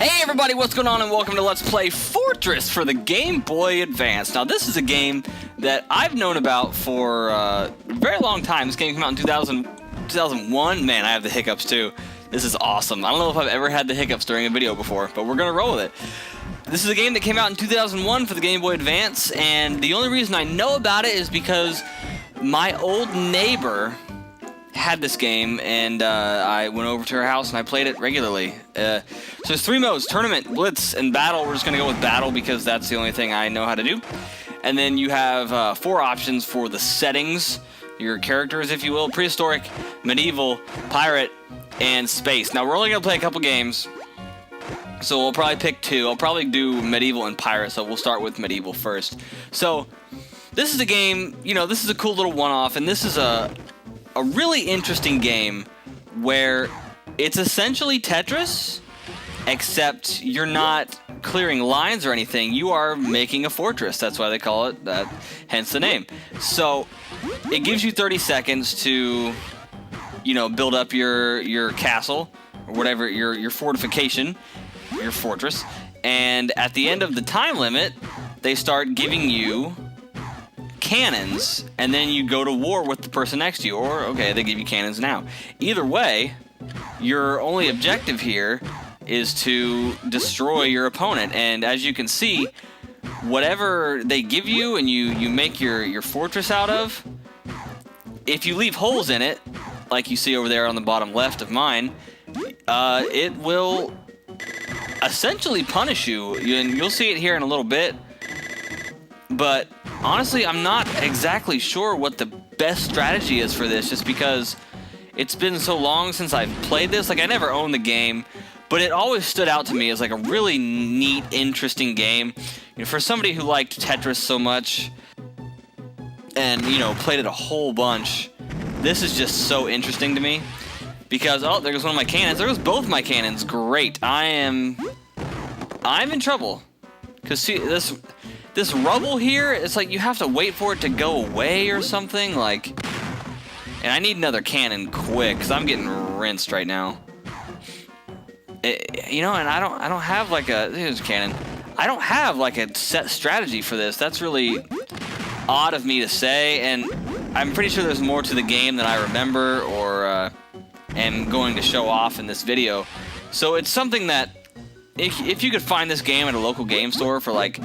Hey everybody, what's going on, and welcome to Let's Play Fortress for the Game Boy Advance. Now this is a game that I've known about for a very long time. This game came out in 2001. Man, I have the hiccups too. This is awesome. I don't know if I've ever had the hiccups during a video before, but we're gonna roll with it. This is a game that came out in 2001 for the Game Boy Advance, and the only reason I know about it is because my old neighbor had this game, and I went over to her house and I played it regularly. So there's three modes: Tournament, Blitz, and Battle. We're just going to go with Battle because that's the only thing I know how to do. And then you have four options for the settings, your characters, if you will: Prehistoric, Medieval, Pirate, and Space. Now we're only going to play a couple games, so we'll probably pick two. I'll probably do Medieval and Pirate, so we'll start with Medieval first. So this is a game, you know, this is a cool little one-off, and this is a really interesting game where it's essentially Tetris, except you're not clearing lines or anything. You are making a fortress. That's why they call it that, hence the name. So it gives you 30 seconds to, you know, build up your castle or whatever, your fortification, your fortress. And at the end of the time limit, they start giving you cannons, and then you go to war with the person next to you, or okay, they give you cannons now. Either way, your only objective here is to destroy your opponent, and as you can see, whatever they give you and you make your fortress out of, if you leave holes in it, like you see over there on the bottom left of mine, it will essentially punish you, and you'll see it here in a little bit. But honestly, I'm not exactly sure what the best strategy is for this, just because it's been so long since I've played this. Like, I never owned the game, but it always stood out to me as like a really neat, interesting game. You know, for somebody who liked Tetris so much and, you know, played it a whole bunch, this is just so interesting to me. Because, oh, there goes one of my cannons. There goes both my cannons. Great. I'm in trouble. Because, see, this rubble here, it's like you have to wait for it to go away or something, like, and I need another cannon quick, because I'm getting rinsed right now. You know, and I don't have like here's a cannon. I don't have like a set strategy for this. That's really odd of me to say, and I'm pretty sure there's more to the game than I remember or am going to show off in this video. So it's something that, if you could find this game at a local game store for like, you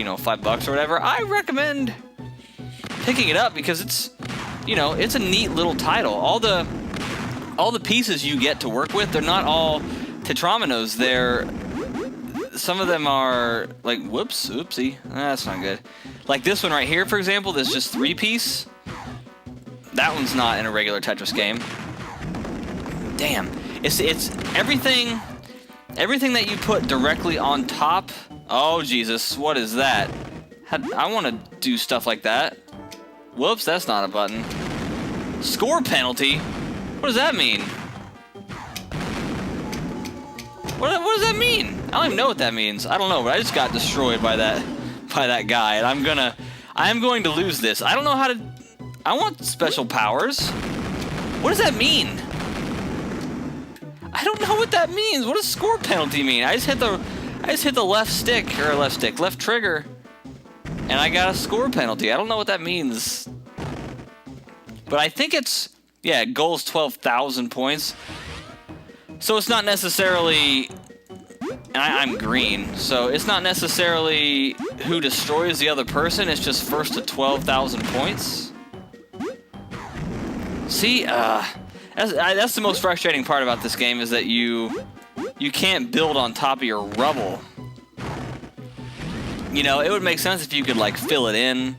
know, $5 or whatever, I recommend picking it up, because it's, you know, it's a neat little title. All the pieces you get to work with, they're not all tetrominos. Some of them are like, whoops, oopsie, that's not good. Like this one right here, for example, this just 3-piece. That one's not in a regular Tetris game. Damn, it's everything. Everything that you put directly on top. Oh, Jesus, what is that? I want to do stuff like that. Whoops, that's not a button. Score penalty? What does that mean? What does that mean? I don't even know what that means. I don't know, but I just got destroyed by that guy, and I am going to lose this. I don't know how to. I want special powers. What does that mean? I don't know what that means. What does score penalty mean? I just hit the left trigger, and I got a score penalty. I don't know what that means. But I think it's, yeah, goal's 12,000 points. So it's not necessarily, and I'm green, so it's not necessarily who destroys the other person. It's just first to 12,000 points. See, that's the most frustrating part about this game, is that you can't build on top of your rubble. You know, it would make sense if you could like fill it in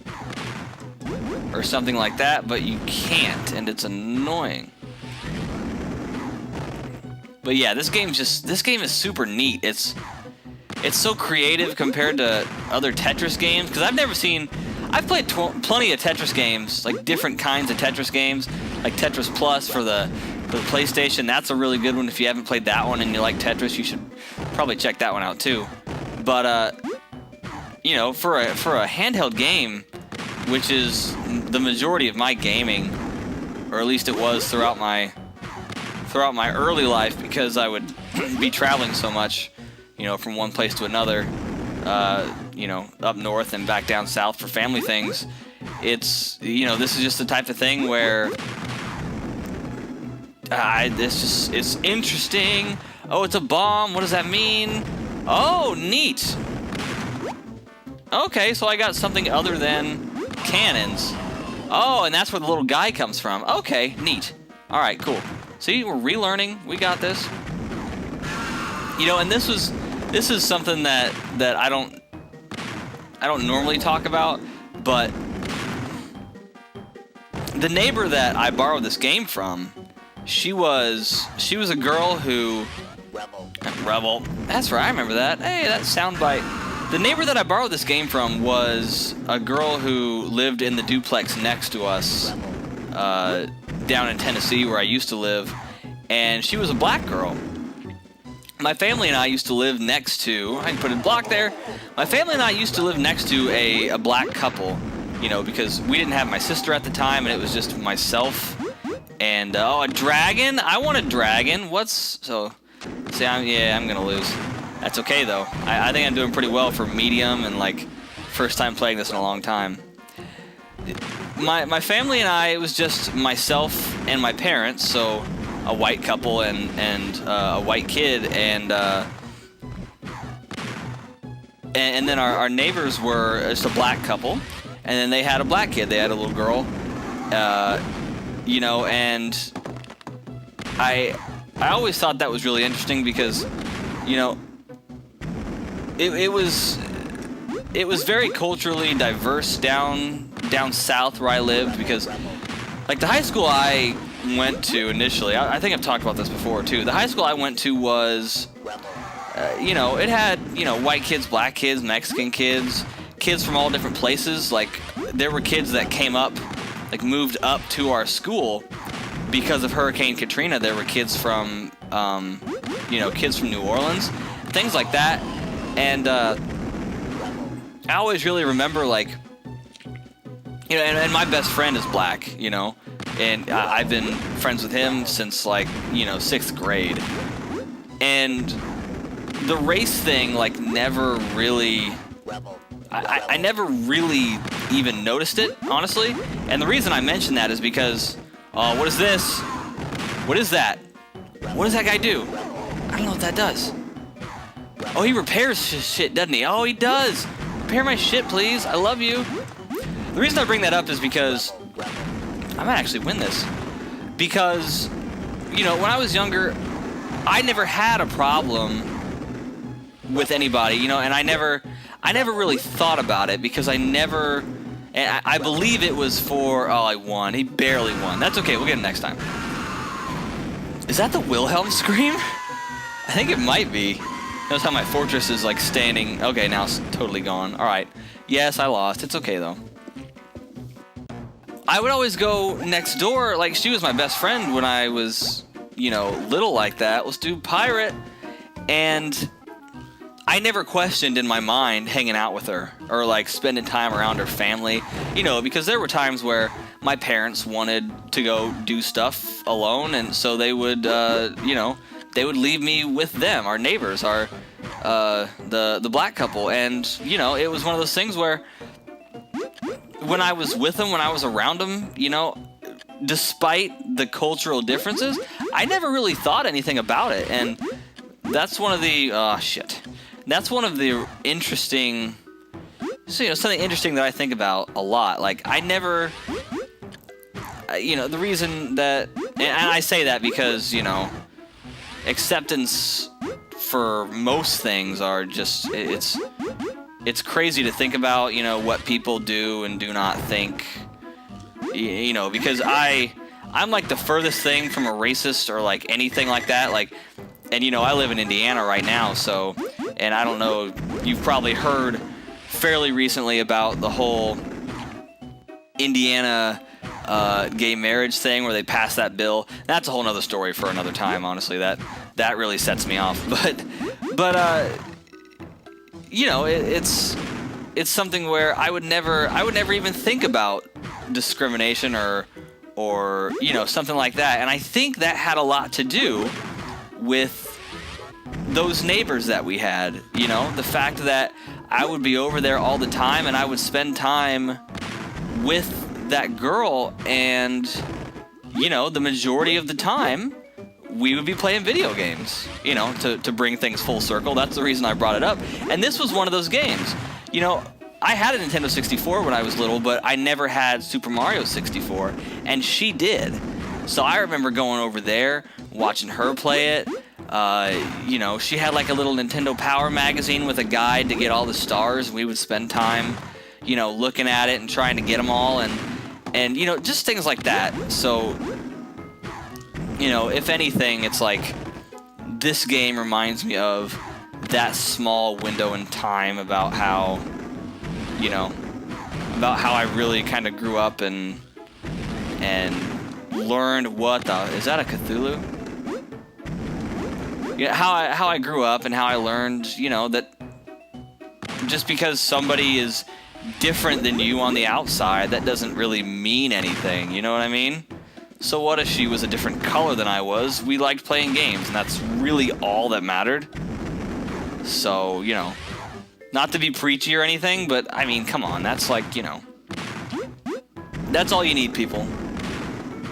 or something like that, but you can't, and it's annoying. But yeah, this game is super neat. It's so creative compared to other Tetris games, because I've played plenty of Tetris games, like different kinds of Tetris games, like Tetris Plus for the PlayStation. That's a really good one. If you haven't played that one and you like Tetris, you should probably check that one out too. But you know, for a handheld game, which is the majority of my gaming, or at least it was throughout my early life, because I would be traveling so much, you know, from one place to another, you know, up north and back down south for family things. It's, you know, this is just the type of thing where it's interesting. Oh, it's a bomb. What does that mean? Oh, neat. Okay, so I got something other than cannons. Oh, and that's where the little guy comes from. Okay, neat. All right, cool. See, we're relearning. We got this. You know, and this is something that I don't normally talk about, but the neighbor that I borrowed this game from, she was a girl who Rebel. That's right, I remember that. Hey, that soundbite. The neighbor that I borrowed this game from was a girl who lived in the duplex next to us, down in Tennessee where I used to live, and she was a black girl. My family and I used to live next to, I can put a block there, my family and I used to live next to a black couple, you know, because we didn't have my sister at the time, and it was just myself, and, oh, a dragon? I want a dragon. See, I'm gonna lose. That's okay, though. I think I'm doing pretty well for medium and, like, first time playing this in a long time. My family and I, it was just myself and my parents, so a white couple and a white kid, and then our neighbors were just a black couple, and then they had a black kid. They had a little girl, you know, and I always thought that was really interesting because, you know, it was very culturally diverse down south where I lived, because, like, the high school I went to initially, I think I've talked about this before too. The high school I went to was, you know, it had, you know, white kids, black kids, Mexican kids, kids from all different places. Like, there were kids that came up, like, moved up to our school because of Hurricane Katrina. There were kids from, you know, kids from New Orleans, things like that. And I always really remember, like, you know, and my best friend is black, you know, and I've been friends with him since, like, you know, 6th grade. And the race thing, like, never really, I never really even noticed it, honestly. And the reason I mention that is because, what is this? What is that? What does that guy do? I don't know what that does. Oh, he repairs shit, doesn't he? Oh, he does. Repair my shit, please. I love you. The reason I bring that up is because I might actually win this. Because, you know, when I was younger, I never had a problem with anybody, you know, and I never really thought about it, because I believe it was for, oh, I won. He barely won. That's okay. We'll get him next time. Is that the Wilhelm scream? I think it might be. Notice how my fortress is, like, standing. Okay, now it's totally gone. All right. Yes, I lost. It's okay, though. I would always go next door. Like, she was my best friend when I was, you know, little like that. Let's do pirate. And I never questioned in my mind hanging out with her or, like, spending time around her family. You know, because there were times where my parents wanted to go do stuff alone, and so they would, you know, they would leave me with them, our neighbors, the black couple. And, you know, it was one of those things where when I was with them, when I was around them, you know, despite the cultural differences, I never really thought anything about it. And that's one of the, that's one of the interesting, so, you know, something interesting that I think about a lot. Like, I never, you know, the reason that, and I say that because, you know, acceptance for most things are just, it's crazy to think about, you know, what people do and do not think, you know, because I'm like the furthest thing from a racist or, like, anything like that. Like, And you know, I live in Indiana right now, so, and I don't know, you've probably heard fairly recently about the whole Indiana gay marriage thing where they passed that bill. That's a whole nother story for another time, honestly. That really sets me off. But you know, it's something where I would never even think about discrimination or you know, something like that. And I think that had a lot to do with those neighbors that we had. You know, the fact that I would be over there all the time and I would spend time with that girl, and you know, the majority of the time we would be playing video games, you know, to bring things full circle. That's the reason I brought it up. And this was one of those games. You know, I had a Nintendo 64 when I was little, but I never had Super Mario 64, and she did. So I remember going over there, watching her play it. You know, she had like a little Nintendo Power magazine with a guide to get all the stars. We would spend time, you know, looking at it and trying to get them all, and you know, just things like that. So, you know, if anything, it's like this game reminds me of that small window in time about how, you know, about how I really kind of grew up and learned what the, is that a Cthulhu? Yeah, how I grew up and how I learned, you know, that just because somebody is different than you on the outside, that doesn't really mean anything, you know what I mean? So what if she was a different color than I was? We liked playing games, and that's really all that mattered. So, you know, not to be preachy or anything, but I mean, come on, that's like, you know, that's all you need, people.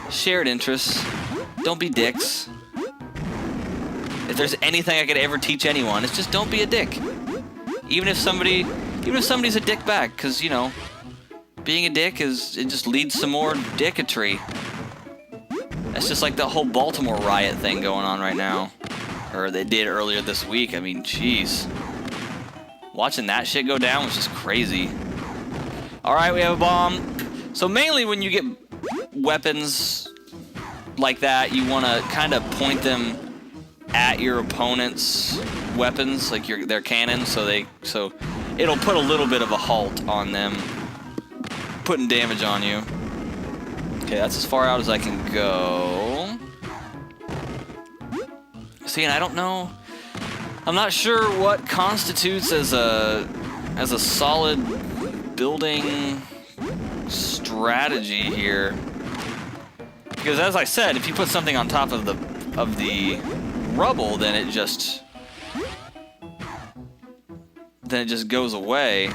Shared interests. Don't be dicks. If there's anything I could ever teach anyone, it's just don't be a dick. Even if somebody's a dick back, because, you know, being a dick it just leads to more dickatry. That's just like the whole Baltimore riot thing going on right now. Or they did earlier this week. I mean, jeez. Watching that shit go down was just crazy. Alright, we have a bomb. So mainly when you get weapons like that, you want to kind of point them at your opponent's weapons, like their cannons, so it'll put a little bit of a halt on them putting damage on you. Okay, that's as far out as I can go. See, and I don't know, I'm not sure what constitutes as a solid building strategy here, because as I said, if you put something on top of the rubble, then it just goes away,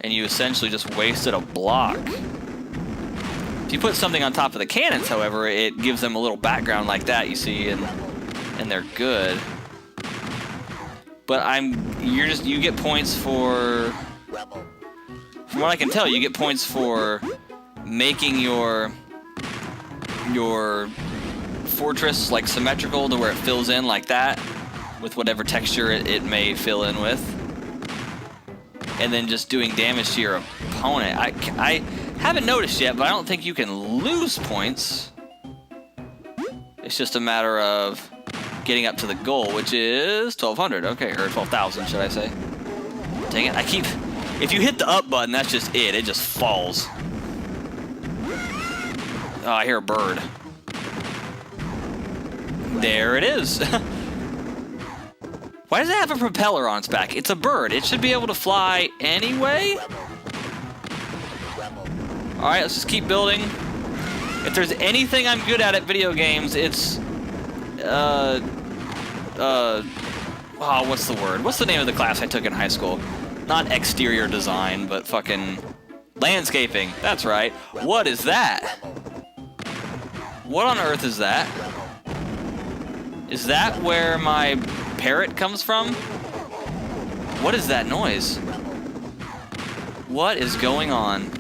and you essentially just wasted a block. If you put something on top of the cannons, however, it gives them a little background like that, you see, and they're good. But you get points for, from what I can tell, you get points for making your fortress like symmetrical to where it fills in like that with whatever texture it may fill in with, and then just doing damage to your opponent. I haven't noticed yet, but I don't think you can lose points. It's just a matter of getting up to the goal, which is 1200. Okay, or 12,000, should I say? Dang it! If you hit the up button, that's just it. It just falls. Oh, I hear a bird. There it is. Why does it have a propeller on its back? It's a bird. It should be able to fly anyway. Alright, let's just keep building. If there's anything I'm good at video games, it's... what's the word? What's the name of the class I took in high school? Not exterior design, but fucking... landscaping. That's right. What is that? What on earth is that? Is that where my parrot comes from? What is that noise? What is going on?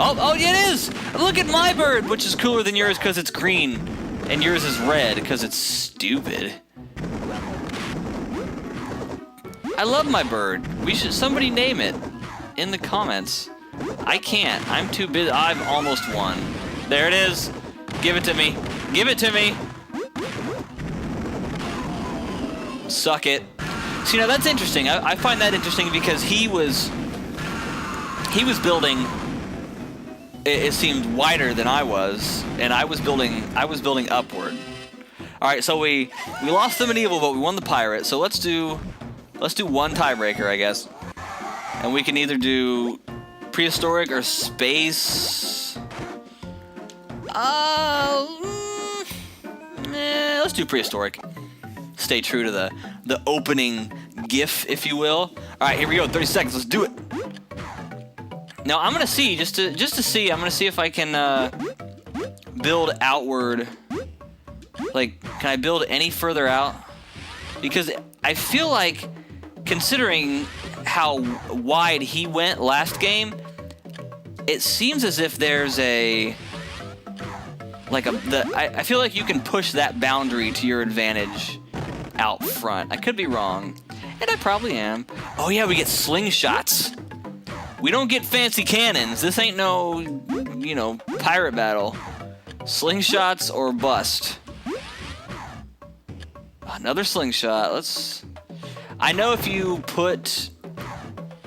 Oh, yeah, it is! Look at my bird, which is cooler than yours because it's green, and yours is red because it's stupid. I love my bird. Somebody name it in the comments. I can't. I'm too busy. I've almost won. There it is. Give it to me. Give it to me. Suck it. So, you know, that's interesting. I find that interesting because he was building, it seemed, wider than I was, and I was building upward. All right, so we lost the medieval, but we won the pirate. So let's do one tiebreaker, I guess. And we can either do prehistoric or space. Let's do prehistoric. Stay true to the opening GIF, if you will. All right, here we go. 30 seconds. Let's do it. Now I'm gonna see just to see. I'm gonna see if I can build outward. Like, can I build any further out? Because I feel like, considering how wide he went last game, it seems as if there's I feel like you can push that boundary to your advantage out front. I could be wrong, and I probably am. Oh yeah, we get slingshots. We don't get fancy cannons. This ain't no, you know, pirate battle. Slingshots or bust. Another slingshot. I know if you put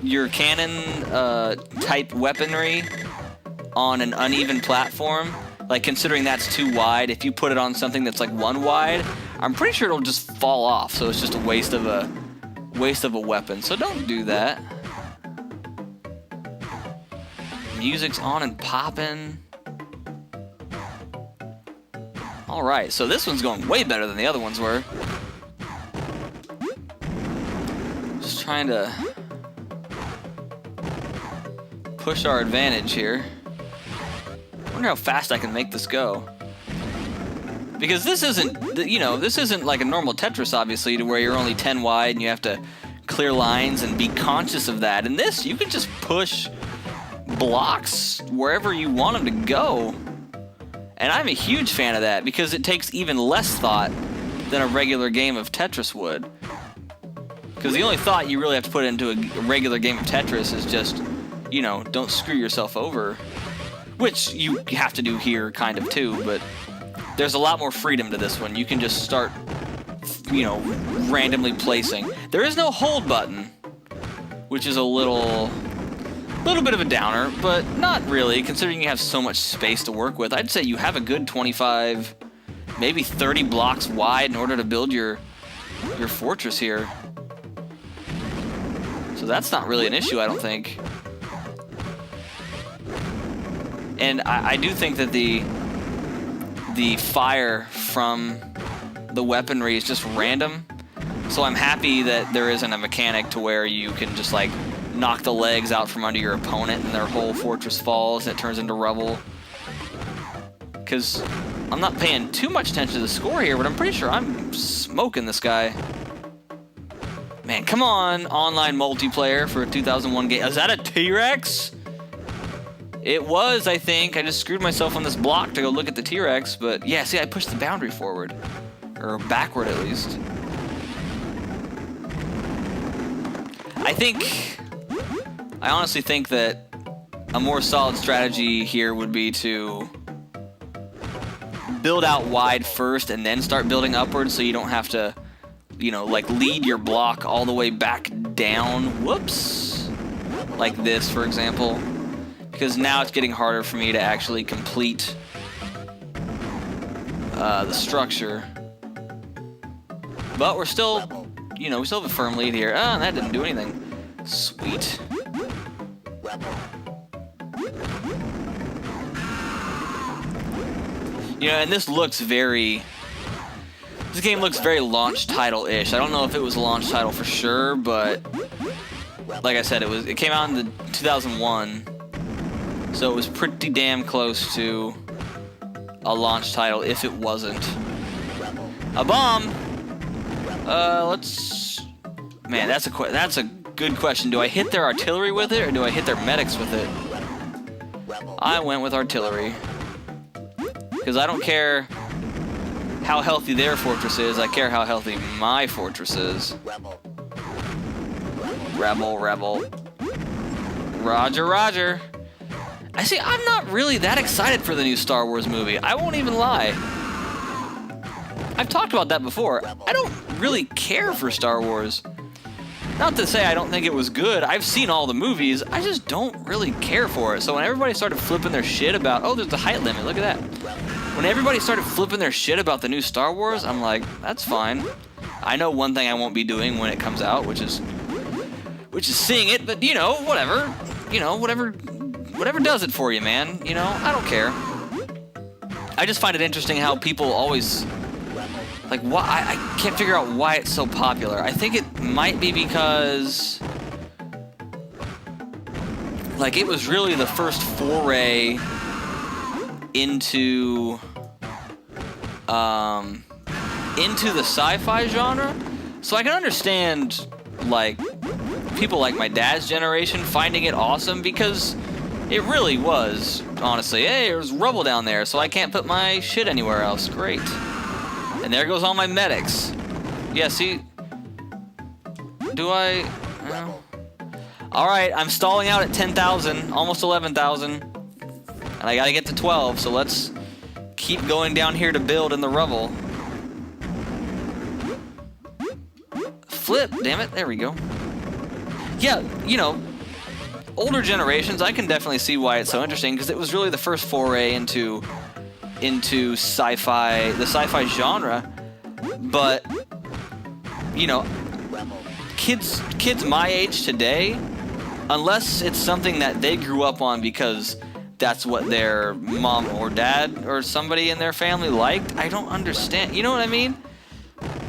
your cannon type weaponry on an uneven platform, like considering that's too wide, if you put it on something that's like 1 wide, I'm pretty sure it'll just fall off. So it's just a waste of a weapon. So don't do that. Music's on and popping. All right, so this one's going way better than the other ones were. Just trying to push our advantage here. I wonder how fast I can make this go. Because this isn't, you know, this isn't like a normal Tetris, obviously, to where you're only 10 wide and you have to clear lines and be conscious of that. In this, you can just push blocks wherever you want them to go. And I'm a huge fan of that because it takes even less thought than a regular game of Tetris would. Because the only thought you really have to put into a regular game of Tetris is just, you know, don't screw yourself over. Which you have to do here kind of too, but there's a lot more freedom to this one. You can just start, you know, randomly placing. There is no hold button, which is a little bit of a downer, but not really, considering you have so much space to work with. I'd say you have a good 25, maybe 30 blocks wide in order to build your fortress here. So that's not really an issue, I don't think. And I do think that the fire from the weaponry is just random. So I'm happy that there isn't a mechanic to where you can just like knock the legs out from under your opponent and their whole fortress falls and it turns into rubble. Because I'm not paying too much attention to the score here, but I'm pretty sure I'm smoking this guy. Man, come on, online multiplayer for a 2001 game. Is that a T-Rex? It was, I think. I just screwed myself on this block to go look at the T-Rex, but yeah, see, I pushed the boundary forward. Or backward, at least. I honestly think that a more solid strategy here would be to build out wide first and then start building upward so you don't have to, you know, like lead your block all the way back down. Whoops. Like this, for example. Because now it's getting harder for me to actually complete the structure. But we're still, you know, we still have a firm lead here. Ah, that didn't do anything. Sweet. You know, and this game looks very launch title-ish. I don't know if it was a launch title for sure, but like I said, it came out in 2001, so it was pretty damn close to a launch title if it wasn't. A bomb. Man, that's a good question. Do I hit their artillery with it or do I hit their medics with it? I went with artillery. Because I don't care how healthy their fortress is, I care how healthy my fortress is. Rebel. Roger, roger. I'm not really that excited for the new Star Wars movie. I won't even lie. I've talked about that before. I don't really care for Star Wars. Not to say I don't think it was good. I've seen all the movies. I just don't really care for it. So when everybody started flipping their shit about, oh, there's the height limit, look at that. When everybody started flipping their shit about the new Star Wars, I'm like, that's fine. I know one thing I won't be doing when it comes out, which is seeing it, but you know, whatever. You know, whatever does it for you, man. You know, I don't care. I just find it interesting how people always, like, why I can't figure out why it's so popular. I think it might be because, like, it was really the first foray into the sci-fi genre. So I can understand, like, people like my dad's generation finding it awesome because it really was, honestly. Hey, there's rubble down there, so I can't put my shit anywhere else. Great. And there goes all my medics. Yeah, see? Do I? No. Alright, I'm stalling out at 10,000, almost 11,000. And I gotta get to 12, so let's keep going down here to build in the rubble. Flip, damn it, there we go. Yeah, you know, older generations, I can definitely see why it's so interesting, because it was really the first foray into sci-fi, the sci-fi genre. But, you know, kids my age today, unless it's something that they grew up on because that's what their mom or dad or somebody in their family liked, I don't understand. You know what I mean?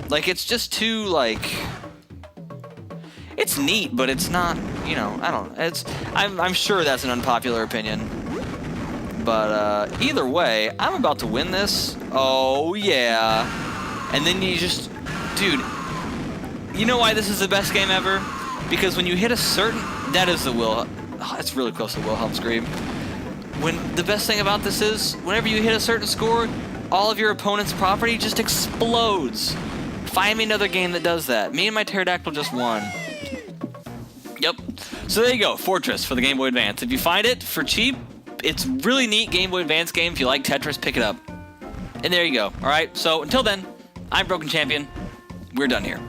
Like, it's just too, like, it's neat, but it's not, you know, I don't, I'm sure that's an unpopular opinion. But, either way, I'm about to win this. Oh, yeah. And then you just, dude, you know why this is the best game ever? Because when you hit a certain, that is the it's really close to the Wilhelm scream. The best thing about this is, whenever you hit a certain score, all of your opponent's property just explodes. Find me another game that does that. Me and my pterodactyl just won. Yep. So there you go, Fortress for the Game Boy Advance. If you find it for cheap, it's really neat Game Boy Advance game. If you like Tetris, pick it up. And there you go. All right. So until then, I'm Broken Champion. We're done here.